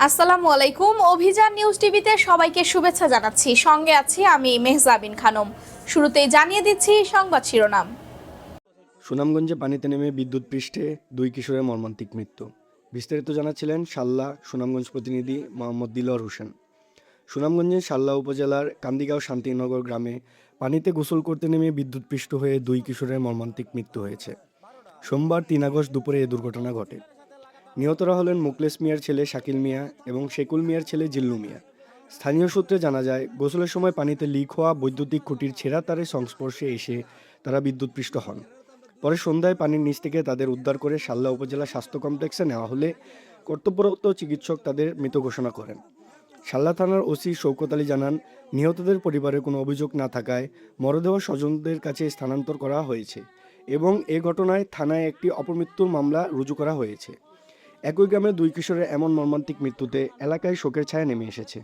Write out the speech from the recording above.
আসসালামু আলাইকুম। অভিযান নিউজ টিভিতে সবাইকে শুভেচ্ছা জানাচ্ছি। সঙ্গে আছি আমি মেহজাবিন খানম। শুরুতেই জানিয়ে দিচ্ছি সংবাদ শিরোনাম। সুনামগঞ্জে পানিতে নেমে বিদ্যুৎ পৃষ্ঠে দুই কিশোরের মর্মান্তিক মৃত্যু। বিস্তারিত জানাচ্ছিলেন শাল্লা সুনামগঞ্জ প্রতিনিধি মোহাম্মদ দিলওয়ার হোসেন। সুনামগঞ্জের শাল্লা উপজেলার কান্দিগাঁও শান্তিনগর গ্রামে পানিতে গোসল করতে নেমে বিদ্যুৎপৃষ্ট হয়ে দুই কিশোরের মর্মান্তিক মৃত্যু হয়েছে। সোমবার ৩ আগস্ট দুপুরে এ দুর্ঘটনা ঘটে। নিহতরা হলেন মুকলেস মিয়ার ছেলে শাকিল মিয়া এবং শেকুল মিয়ার ছেলে জিল্লু মিয়া। স্থানীয় সূত্রে জানা যায়, গোসলের সময় পানিতে লিক হওয়া বৈদ্যুতিক খুঁটির ছেঁড়া তারের সংস্পর্শে এসে তারা বিদ্যুৎপৃষ্ট হন। পরে সন্ধ্যায় পানির নিচ থেকে তাদের উদ্ধার করে শাল্লা উপজেলা স্বাস্থ্য কমপ্লেক্সে নেওয়া হলে কর্তব্যরত চিকিৎসক তাদের মৃত ঘোষণা করেন। শাল্লা থানার ওসি শওকত আলী জানান, নিহতদের পরিবারের কোনো অভিযোগ না থাকায় মরদেহ স্বজনদের কাছে স্থানান্তর করা হয়েছে এবং এ ঘটনায় থানায় একটি অপমৃত্যুর মামলা রুজু করা হয়েছে। একই গ্রামের দুই কিশোরের এমন মর্মান্তিক মৃত্যুতে এলাকায় শোকের ছায়া নেমে এসেছে।